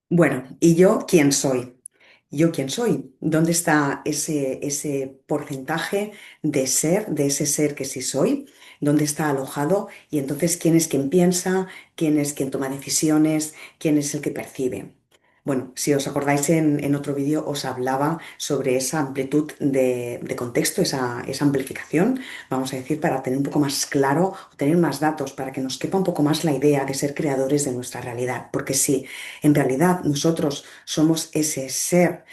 Bueno, ¿y yo quién soy? ¿Yo quién soy? ¿Dónde está ese porcentaje de ese ser que sí soy? ¿Dónde está alojado? Y entonces, ¿quién es quien piensa? ¿Quién es quien toma decisiones? ¿Quién es el que percibe? Bueno, si os acordáis en otro vídeo os hablaba sobre esa amplitud de contexto, esa amplificación, vamos a decir, para tener un poco más claro, tener más datos, para que nos quepa un poco más la idea de ser creadores de nuestra realidad. Porque sí, en realidad nosotros somos ese ser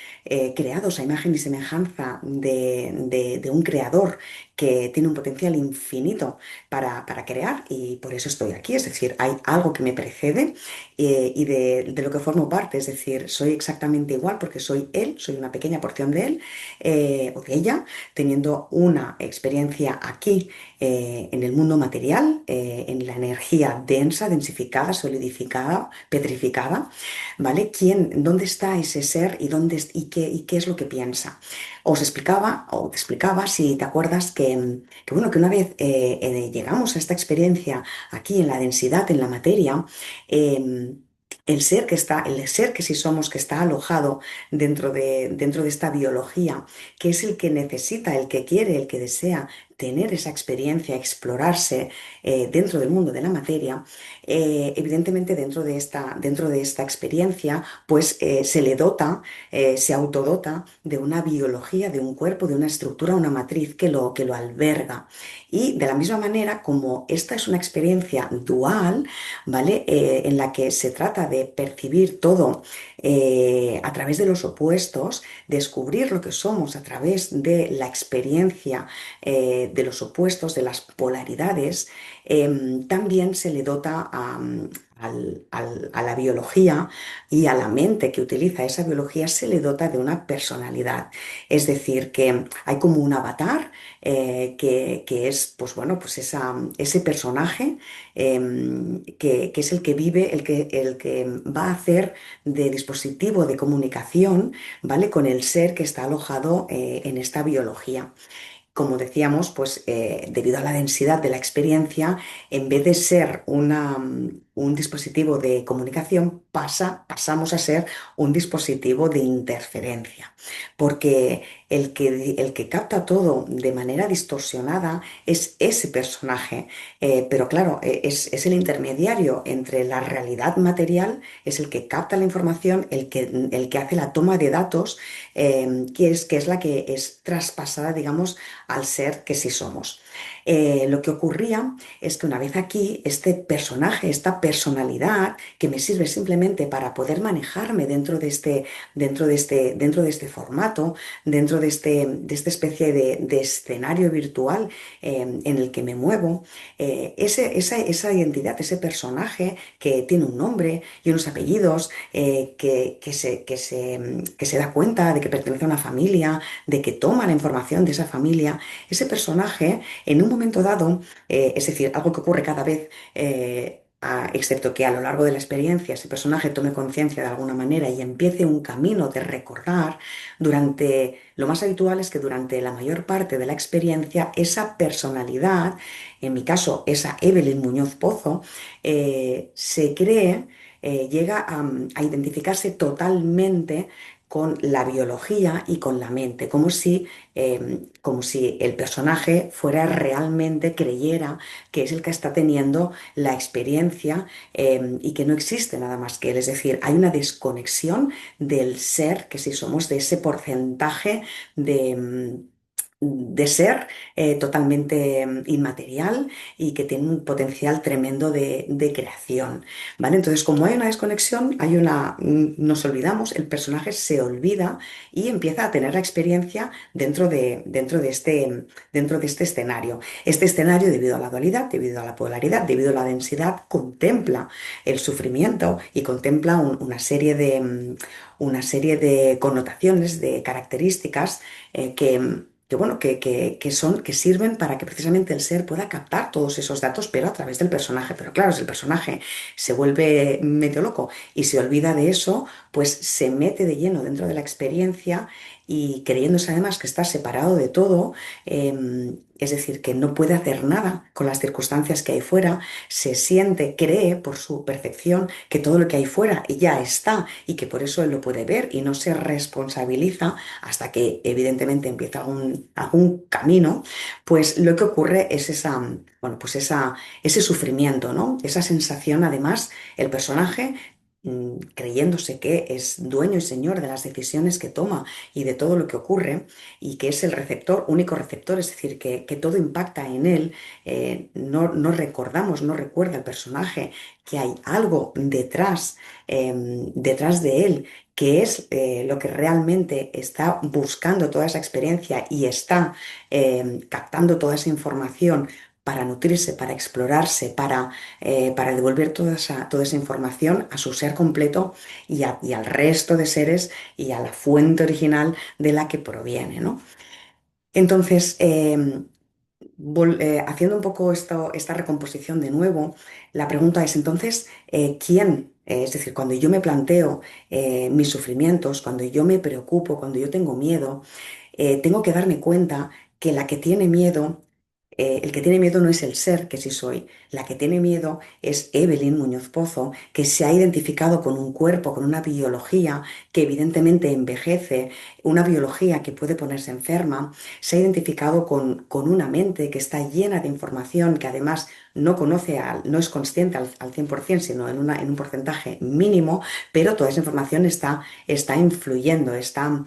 creados a imagen y semejanza de un creador que tiene un potencial infinito para crear y por eso estoy aquí. Es decir, hay algo que me precede y de lo que formo parte. Es decir, soy exactamente igual porque soy él, soy una pequeña porción de él o de ella, teniendo una experiencia aquí en el mundo material, en la energía densa, densificada, solidificada, petrificada. ¿Vale? ¿Dónde está ese ser y qué es lo que piensa? Os explicaba, o te explicaba, si te acuerdas, bueno, que una vez llegamos a esta experiencia aquí en la densidad, en la materia, el ser que sí somos, que está alojado dentro de esta biología, que es el que necesita, el que quiere, el que desea tener esa experiencia, explorarse dentro del mundo de la materia, evidentemente dentro de esta experiencia, pues se le dota, se autodota de una biología, de un cuerpo, de una estructura, una matriz que lo alberga. Y de la misma manera, como esta es una experiencia dual, ¿vale? En la que se trata de percibir todo a través de los opuestos, descubrir lo que somos a través de la experiencia de los opuestos, de las polaridades, también se le dota a la biología y a la mente que utiliza esa biología, se le dota de una personalidad. Es decir, que hay como un avatar que es, pues bueno, pues ese personaje que es el que vive, el que va a hacer de dispositivo de comunicación, ¿vale? Con el ser que está alojado en esta biología. Como decíamos, pues debido a la densidad de la experiencia, en vez de ser un dispositivo de comunicación, pasamos a ser un dispositivo de interferencia, porque el que capta todo de manera distorsionada es ese personaje. Pero claro, es el intermediario entre la realidad material, es el que capta la información, el que hace la toma de datos, que es la que es traspasada, digamos, al ser que sí somos. Lo que ocurría es que una vez aquí, este personaje, esta personalidad que me sirve simplemente para poder manejarme dentro de este formato, dentro de esta especie de escenario virtual en el que me muevo, esa identidad, ese personaje que tiene un nombre y unos apellidos, que se da cuenta de que pertenece a una familia, de que toma la información de esa familia, ese personaje en un momento dado, es decir, algo que ocurre cada vez, excepto que a lo largo de la experiencia ese personaje tome conciencia de alguna manera y empiece un camino de recordar, lo más habitual es que durante la mayor parte de la experiencia esa personalidad, en mi caso esa Evelyn Muñoz Pozo, se cree, llega a identificarse totalmente con la biología y con la mente, como si el personaje fuera realmente, creyera que es el que está teniendo la experiencia y que no existe nada más que él. Es decir, hay una desconexión del ser, que si somos de ese porcentaje de ser totalmente inmaterial y que tiene un potencial tremendo de creación, ¿vale? Entonces, como hay una desconexión, nos olvidamos, el personaje se olvida y empieza a tener la experiencia dentro de este escenario. Este escenario, debido a la dualidad, debido a la polaridad, debido a la densidad, contempla el sufrimiento y contempla una serie de connotaciones, de características bueno, que sirven para que precisamente el ser pueda captar todos esos datos, pero a través del personaje. Pero claro, si el personaje se vuelve medio loco y se olvida de eso, pues se mete de lleno dentro de la experiencia y creyéndose además que está separado de todo, es decir, que no puede hacer nada con las circunstancias que hay fuera, se siente, cree por su percepción que todo lo que hay fuera ya está y que por eso él lo puede ver y no se responsabiliza hasta que evidentemente empieza algún camino, pues lo que ocurre es bueno, pues ese sufrimiento, ¿no? Esa sensación, además, el personaje creyéndose que es dueño y señor de las decisiones que toma y de todo lo que ocurre, y que es el receptor, único receptor, es decir, que todo impacta en él, no recordamos, no recuerda el personaje que hay algo detrás de él, que es lo que realmente está buscando toda esa experiencia y está captando toda esa información para nutrirse, para explorarse, para devolver toda esa información a su ser completo y al resto de seres y a la fuente original de la que proviene, ¿no? Entonces, haciendo un poco esta recomposición de nuevo, la pregunta es entonces, ¿quién? Es decir, cuando yo me planteo mis sufrimientos, cuando yo me preocupo, cuando yo tengo miedo, tengo que darme cuenta que la que tiene miedo, el que tiene miedo no es el ser que sí soy, la que tiene miedo es Evelyn Muñoz Pozo, que se ha identificado con un cuerpo, con una biología que evidentemente envejece, una biología que puede ponerse enferma, se ha identificado con una mente que está llena de información, que además no conoce, no es consciente al 100%, sino en un porcentaje mínimo, pero toda esa información está influyendo, está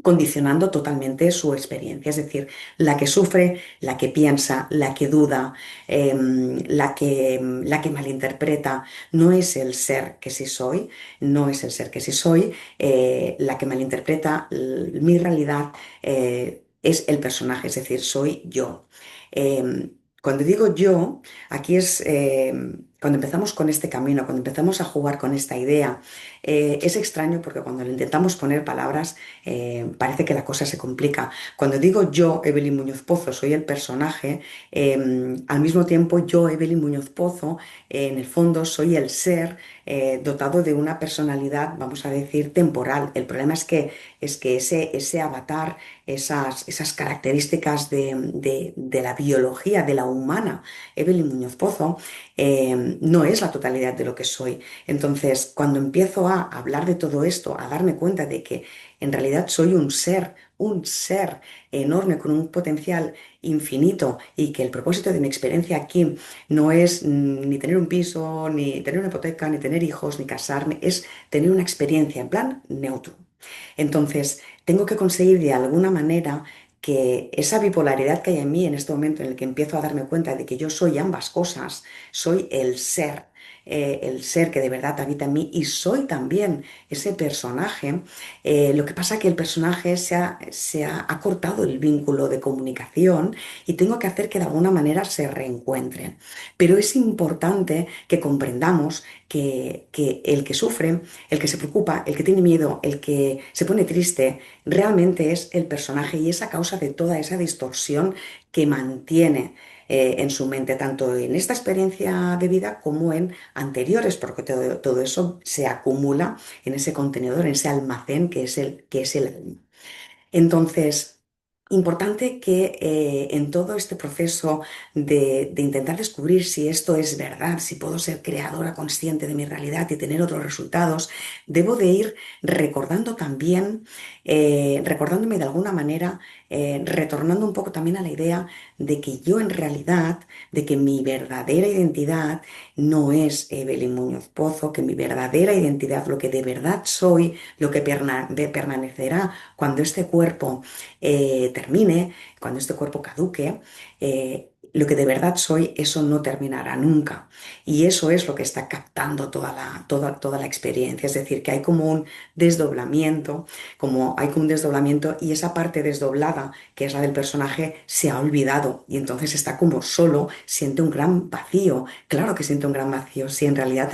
condicionando totalmente su experiencia. Es decir, la que sufre, la que piensa, la que duda, la que malinterpreta, no es el ser que sí soy, no es el ser que sí soy, la que malinterpreta mi realidad es el personaje, es decir, soy yo. Cuando digo yo, aquí es cuando empezamos con este camino, cuando empezamos a jugar con esta idea, es extraño porque cuando le intentamos poner palabras parece que la cosa se complica. Cuando digo yo, Evelyn Muñoz Pozo, soy el personaje, al mismo tiempo yo, Evelyn Muñoz Pozo, en el fondo soy el ser dotado de una personalidad, vamos a decir, temporal. El problema es que ese avatar, esas características de la biología, de la humana, Evelyn Muñoz Pozo, no es la totalidad de lo que soy. Entonces, cuando empiezo a hablar de todo esto, a darme cuenta de que en realidad soy un ser enorme con un potencial infinito y que el propósito de mi experiencia aquí no es ni tener un piso, ni tener una hipoteca, ni tener hijos, ni casarme, es tener una experiencia en plan neutro. Entonces, tengo que conseguir de alguna manera que esa bipolaridad que hay en mí en este momento en el que empiezo a darme cuenta de que yo soy ambas cosas, soy el ser que de verdad habita en mí y soy también ese personaje. Lo que pasa es que el personaje ha cortado el vínculo de comunicación y tengo que hacer que de alguna manera se reencuentren. Pero es importante que comprendamos que el que sufre, el que se preocupa, el que tiene miedo, el que se pone triste, realmente es el personaje y es a causa de toda esa distorsión que mantiene en su mente, tanto en esta experiencia de vida como en anteriores, porque todo eso se acumula en ese contenedor, en ese almacén que es el alma. Entonces, importante que en todo este proceso de intentar descubrir si esto es verdad, si puedo ser creadora consciente de mi realidad y tener otros resultados, debo de ir recordando también, recordándome de alguna manera, retornando un poco también a la idea de que yo en realidad, de que mi verdadera identidad no es Evelyn Muñoz Pozo, que mi verdadera identidad, lo que de verdad soy, lo que permanecerá cuando este cuerpo termine, cuando este cuerpo caduque, lo que de verdad soy, eso no terminará nunca. Y eso es lo que está captando toda la experiencia. Es decir, que hay como un desdoblamiento, y esa parte desdoblada, que es la del personaje, se ha olvidado y entonces está como solo, siente un gran vacío. Claro que siente un gran vacío, si en realidad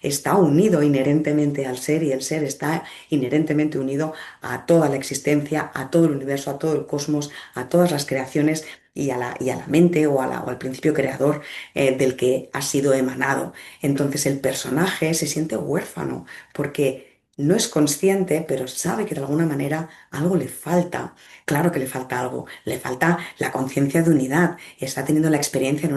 está unido inherentemente al ser y el ser está inherentemente unido a toda la existencia, a todo el universo, a todo el cosmos, a todas las creaciones y a la mente o al principio creador del que ha sido emanado. Entonces el personaje se siente huérfano porque no es consciente, pero sabe que de alguna manera algo le falta. Claro que le falta algo, le falta la conciencia de unidad. Está teniendo la experiencia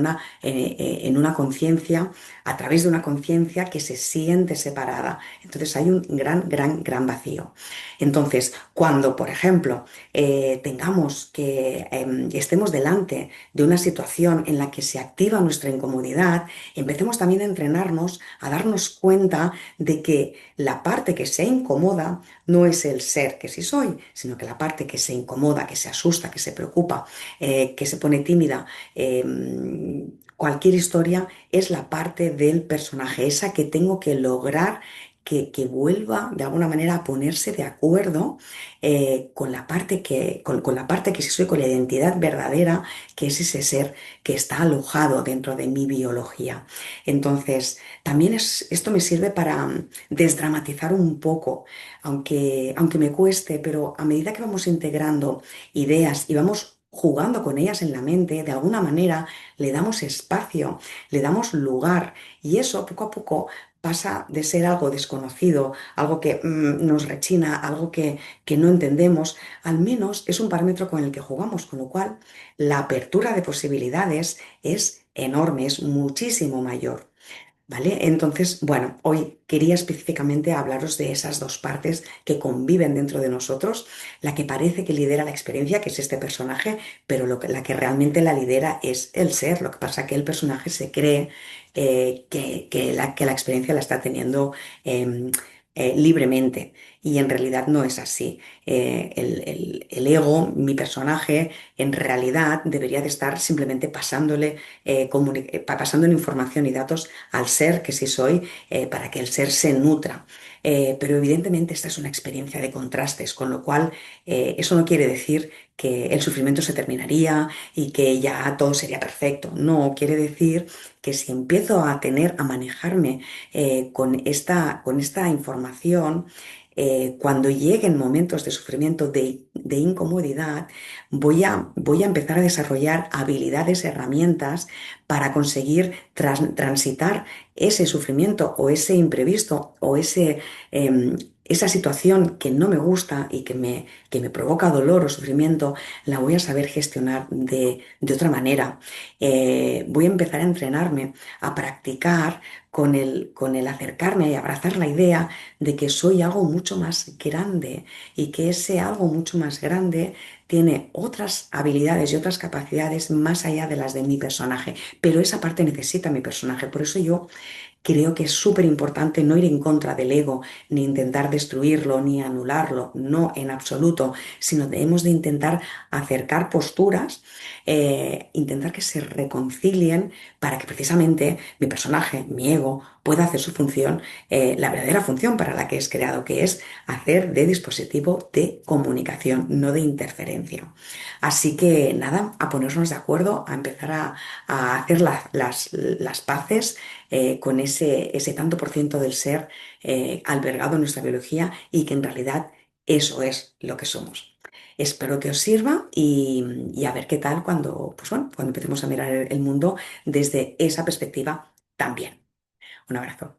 en una conciencia, a través de una conciencia que se siente separada. Entonces hay un gran, gran, gran vacío. Entonces, cuando, por ejemplo, tengamos que estemos delante de una situación en la que se activa nuestra incomodidad, empecemos también a entrenarnos, a darnos cuenta de que la parte que se incomoda no es el ser que sí soy, sino que la parte que se incomoda, que se asusta, que se preocupa, que se pone tímida, cualquier historia es la parte del personaje, esa que tengo que lograr que vuelva de alguna manera a ponerse de acuerdo con la parte con la parte que sí soy, con la identidad verdadera, que es ese ser que está alojado dentro de mi biología. Entonces, también esto me sirve para desdramatizar un poco, aunque me cueste, pero a medida que vamos integrando ideas y vamos jugando con ellas en la mente, de alguna manera le damos espacio, le damos lugar y eso poco a poco pasa de ser algo desconocido, algo que nos rechina, algo que no entendemos, al menos es un parámetro con el que jugamos, con lo cual la apertura de posibilidades es enorme, es muchísimo mayor. ¿Vale? Entonces, bueno, hoy quería específicamente hablaros de esas dos partes que conviven dentro de nosotros, la que parece que lidera la experiencia, que es este personaje, pero la que realmente la lidera es el ser. Lo que pasa es que el personaje se cree que la experiencia la está teniendo em, libremente y en realidad no es así. El ego, mi personaje, en realidad debería de estar simplemente pasándole información y datos al ser que sí soy, para que el ser se nutra. Pero evidentemente esta es una experiencia de contrastes, con lo cual eso no quiere decir que el sufrimiento se terminaría y que ya todo sería perfecto. No, quiere decir que si empiezo a a manejarme con esta información, cuando lleguen momentos de sufrimiento, de incomodidad, voy a empezar a desarrollar habilidades, herramientas para conseguir transitar ese sufrimiento o ese imprevisto o esa situación que no me gusta y que me provoca dolor o sufrimiento, la voy a saber gestionar de otra manera. Voy a empezar a entrenarme, a practicar con el acercarme y abrazar la idea de que soy algo mucho más grande y que ese algo mucho más grande tiene otras habilidades y otras capacidades más allá de las de mi personaje, pero esa parte necesita mi personaje. Por eso yo creo que es súper importante no ir en contra del ego, ni intentar destruirlo, ni anularlo, no en absoluto, sino debemos de intentar acercar posturas, intentar que se reconcilien para que precisamente mi personaje, mi ego, pueda hacer su función, la verdadera función para la que es creado, que es hacer de dispositivo de comunicación, no de interferencia. Así que nada, a ponernos de acuerdo, a empezar a hacer las paces con ese tanto por ciento del ser albergado en nuestra biología y que en realidad eso es lo que somos. Espero que os sirva y a ver qué tal cuando, pues bueno, cuando empecemos a mirar el mundo desde esa perspectiva también. Un abrazo.